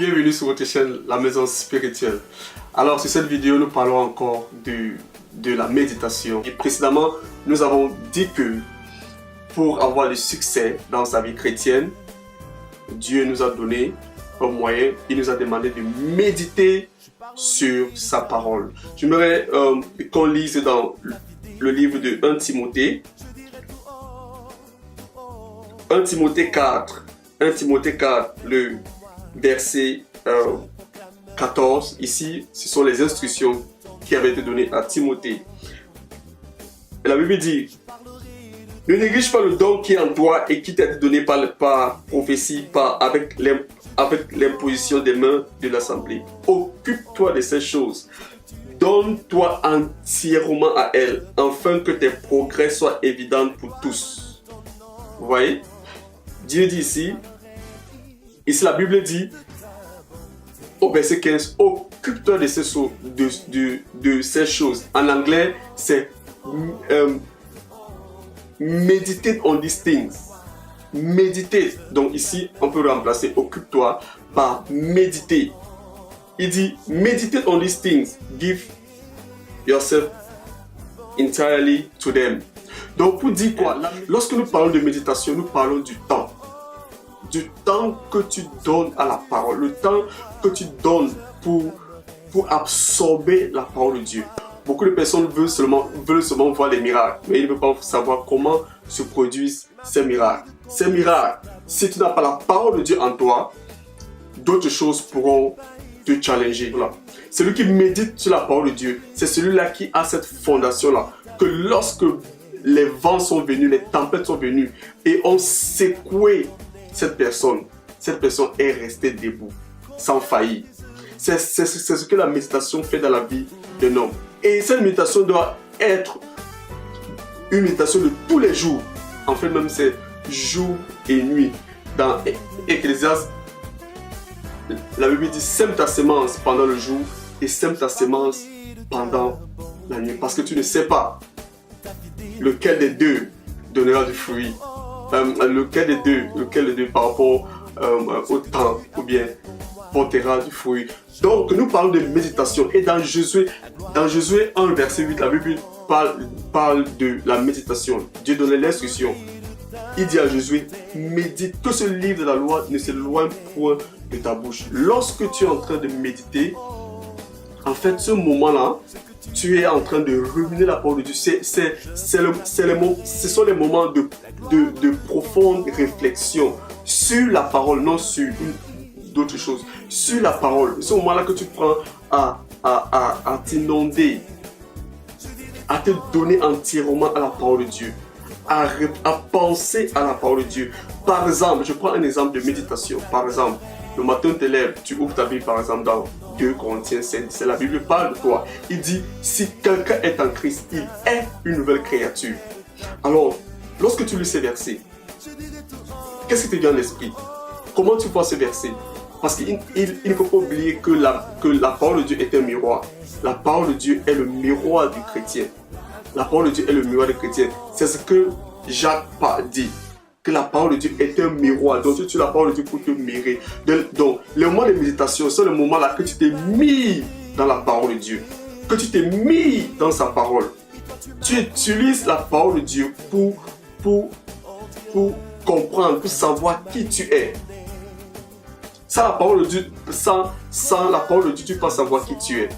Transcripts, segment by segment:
bienvenue sur votre chaîne La Maison Spirituelle. Alors sur cette vidéo, nous parlons encore de la méditation. Et précédemment, nous avons dit que pour avoir le succès dans sa vie chrétienne, Dieu nous a donné un moyen, il nous a demandé de méditer sur sa parole. J'aimerais qu'on lise dans le livre de 1 Timothée. 1 Timothée 4, le verset 14. Ici, ce sont les instructions qui avaient été données à Timothée. Et la Bible dit: ne néglige pas le don qui est en toi et qui t'a été donné par prophétie, avec l'imposition des mains de l'assemblée. Occupe-toi de ces choses. Donne-toi entièrement à elles, afin que tes progrès soient évidents pour tous. Vous voyez? Dieu dit ici la Bible dit au verset 15, occupe-toi de ces choses. En anglais, c'est meditate on these things. Meditate. Donc ici, on peut remplacer occupe-toi par méditer. Il dit meditate on these things. Give yourself entirely to them. Donc pour dire quoi? Lorsque nous parlons de méditation, nous parlons du temps. Du temps que tu donnes à la parole. Le temps que tu donnes pour absorber la parole de Dieu. Beaucoup de personnes veulent seulement voir les miracles, mais ils ne veulent pas savoir comment se produisent ces miracles. Ces miracles, si tu n'as pas la parole de Dieu en toi, d'autres choses pourront te challenger. Voilà. Celui qui médite sur la parole de Dieu, c'est celui-là qui a cette fondation-là, que lorsque les vents sont venus, les tempêtes sont venues et ont secoué cette personne est restée debout, sans faillir. C'est ce que la méditation fait dans la vie d'un homme. Et cette méditation doit être une méditation de tous les jours. En fait, même c'est jour et nuit. Dans Ecclésiaste, la Bible dit: sème ta semence pendant le jour et sème ta semence pendant la nuit. Parce que tu ne sais pas lequel des deux donnera du fruit. Lequel des deux par rapport au temps ou bien portera du fruit. Donc nous parlons de méditation. Et dans Josué 1 verset 8, la Bible parle de la méditation. Dieu donne l'instruction. Il dit à Josué: médite, que ce livre de la loi ne s'éloigne point de ta bouche. Lorsque tu es en train de méditer, en fait ce moment-là, tu es en train de ruminer la parole de Dieu. Ce sont les moments de profonde réflexion sur la parole, non sur d'autres choses. Sur la parole. C'est ce moment-là que tu prends à t'inonder, à te donner entièrement à la parole de Dieu, à penser à la parole de Dieu. Par exemple, je prends un exemple de méditation. Par exemple, le matin tu te lèves, tu ouvres ta Bible par exemple dans 2 Corinthiens 5, c'est la Bible parle de toi. Il dit: si quelqu'un est en Christ, il est une nouvelle créature. Alors, lorsque tu lis ces versets, qu'est-ce qui te vient à l'esprit? Comment tu vois ces versets? Parce qu'il ne faut pas oublier que la parole de Dieu est un miroir. La parole de Dieu est le miroir du chrétien. La parole de Dieu est le miroir du chrétien. C'est ce que Jacques dit. Que la parole de Dieu est un miroir. Donc tu utilises la parole de Dieu pour te mirer. Donc le moment de méditation, c'est le moment là que tu t'es mis dans la parole de Dieu. Que tu t'es mis dans sa parole. Tu utilises la parole de Dieu pour comprendre, pour savoir qui tu es. Sans la parole de Dieu, sans la parole de Dieu, tu ne peux pas savoir qui tu es.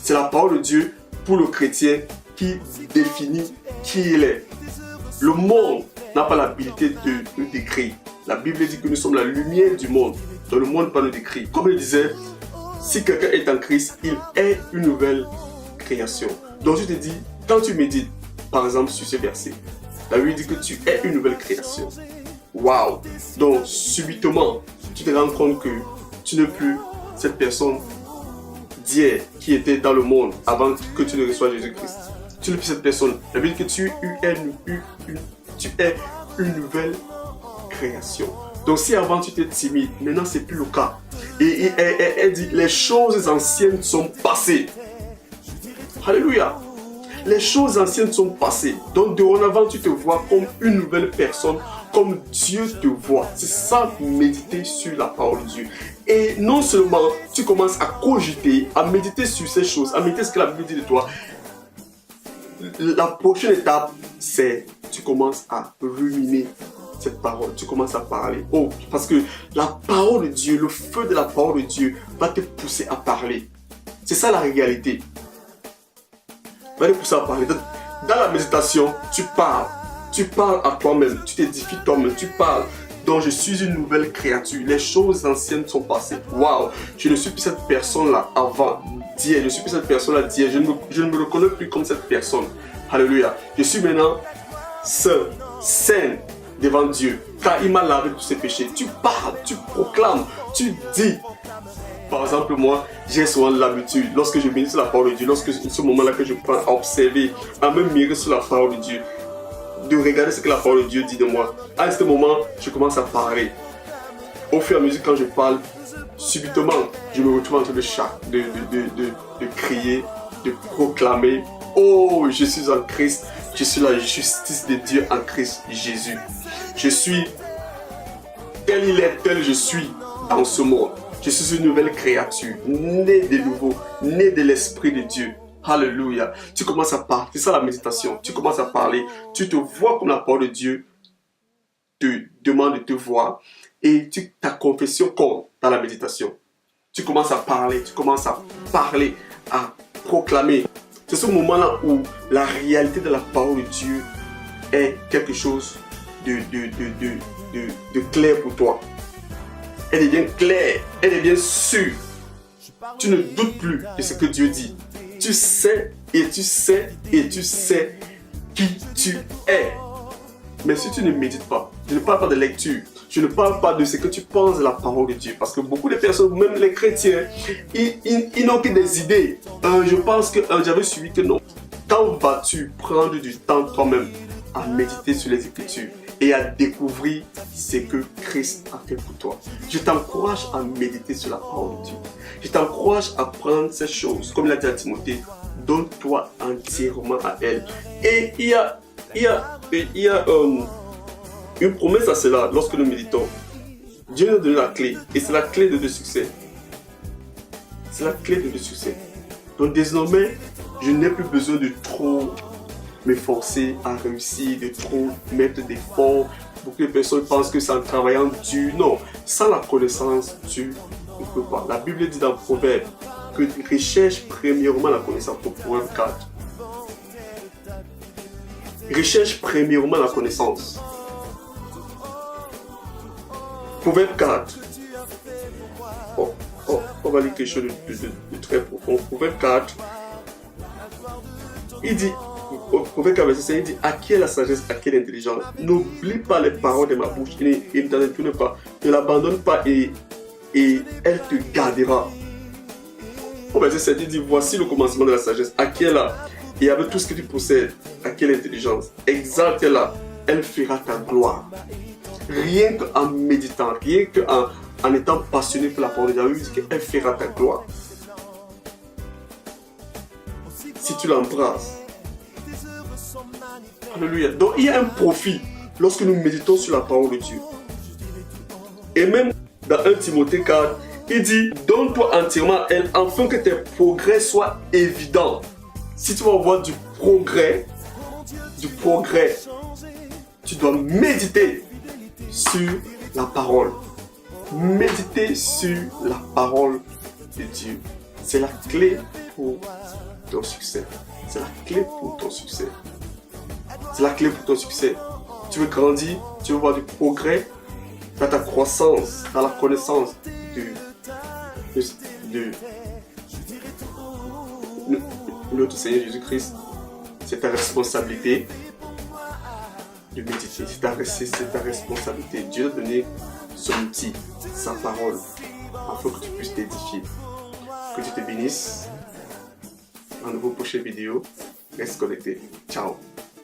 C'est la parole de Dieu pour le chrétien qui définit qui il est. Le monde n'a pas l'habilité de nous décrire. La Bible dit que nous sommes la lumière du monde. Donc le monde ne peut pas nous décrire. Comme il disait, si quelqu'un est en Christ, il est une nouvelle création. Donc je te dis, quand tu médites, par exemple sur ce verset, la Bible dit que tu es une nouvelle création. Waouh! Donc subitement, tu te rends compte que tu n'es plus cette personne d'hier qui était dans le monde avant que tu ne reçoives Jésus-Christ. Tu n'es plus cette personne. La Bible dit que tu es une nouvelle création. Donc si avant tu étais timide, maintenant c'est plus le cas. Et elle dit: les choses anciennes sont passées. Alléluia. Les choses anciennes sont passées. Donc dorénavant tu te vois comme une nouvelle personne, comme Dieu te voit. C'est ça, méditer sur la parole de Dieu. Et non seulement tu commences à cogiter, à méditer sur ces choses, à méditer ce que la Bible dit de toi. La prochaine étape, c'est tu commences à ruminer cette parole, tu commences à parler. Oh, parce que la parole de Dieu, le feu de la parole de Dieu va te pousser à parler. C'est ça la réalité. Va te pousser à parler. Dans la méditation, tu parles à toi-même, tu t'édifies toi-même, tu parles. Donc je suis une nouvelle créature. Les choses anciennes sont passées. Waouh, je ne suis plus cette personne-là avant d'hier. Je ne suis plus cette personne-là d'hier. Je ne me reconnais plus comme cette personne. Alléluia. Je suis maintenant saint, saine devant Dieu. Car il m'a lavé de tous ses péchés. Tu parles, tu proclames, tu dis. Par exemple, moi, j'ai souvent l'habitude, lorsque je médite sur la parole de Dieu, lorsque ce moment-là que je prends à observer, à me mirer sur la parole de Dieu, de regarder ce que la parole de Dieu dit de moi. À ce moment, je commence à parler. Au fur et à mesure, quand je parle, subitement, je me retrouve en train de crier, de proclamer. Oh, je suis en Christ. Je suis la justice de Dieu en Christ Jésus. Je suis tel il est, tel je suis dans ce monde. Je suis une nouvelle créature, née de nouveau, née de l'Esprit de Dieu. Alléluia. Tu commences à parler. C'est ça la méditation. Tu commences à parler. Tu te vois comme la parole de Dieu te demande de te voir. Et ta confession compte dans la méditation. Tu commences à parler. Tu commences à parler, à proclamer. C'est ce moment-là où la réalité de la parole de Dieu est quelque chose de clair pour toi. Elle devient claire. Elle devient sûre. Tu ne doutes plus de ce que Dieu dit. Tu sais et tu sais et tu sais qui tu es. Mais si tu ne médites pas, je ne parle pas de lecture, je ne parle pas de ce que tu penses de la parole de Dieu. Parce que beaucoup de personnes, même les chrétiens, ils n'ont que des idées. Je pense que j'avais suivi que non. Quand vas-tu prendre du temps toi-même à méditer sur les Écritures et à découvrir ce que Christ a fait pour toi? Je t'encourage à méditer sur la parole de Dieu. Je t'encourage à prendre ces choses, comme il a dit à Timothée, donne-toi entièrement à elle. Et il y a une promesse à cela lorsque nous méditons. Dieu nous a donné la clé, et c'est la clé de notre succès. C'est la clé de notre succès. Donc désormais, je n'ai plus besoin de trop m'efforcer à réussir, de trop mettre d'efforts. Beaucoup de personnes pensent que c'est en travaillant dur. Non, sans la connaissance, tu ne peux pas. La Bible dit dans Proverbe que recherche premièrement la connaissance. Pour Proverbe 4. Recherche premièrement la connaissance. Proverbe 4. On va lire quelque chose de très profond. Proverbe 4. Il dit, Proverbe 4, verset 5, il dit, à qui est la sagesse, à qui est l'intelligence? N'oublie pas les paroles de ma bouche et ne t'en détourne pas. Ne l'abandonne pas et elle te gardera. Au verset 7, il dit, voici le commencement de la sagesse. À qui est là? Et avec tout ce que tu possèdes, à quelle intelligence? Exalte-la, elle fera ta gloire. Rien qu'en méditant, rien qu'en étant passionné pour la parole de Dieu, il dit qu'elle fera ta gloire. Si tu l'embrasses. Alléluia. Donc il y a un profit lorsque nous méditons sur la parole de Dieu. Et même dans 1 Timothée 4, il dit, donne-toi entièrement à elle afin que tes progrès soient évidents. Si tu veux avoir du progrès, tu dois méditer sur la parole. Méditer sur la parole de Dieu. C'est la clé pour ton succès. C'est la clé pour ton succès. C'est la clé pour ton succès. Tu veux grandir, tu veux voir du progrès dans ta croissance, dans la connaissance de notre Seigneur Jésus-Christ. C'est ta responsabilité de méditer. C'est ta responsabilité. Dieu t'a donné son outil, sa parole, afin que tu puisses t'édifier. Que Dieu te bénisse. En nouveau prochaine vidéo. Reste connecté. Ciao.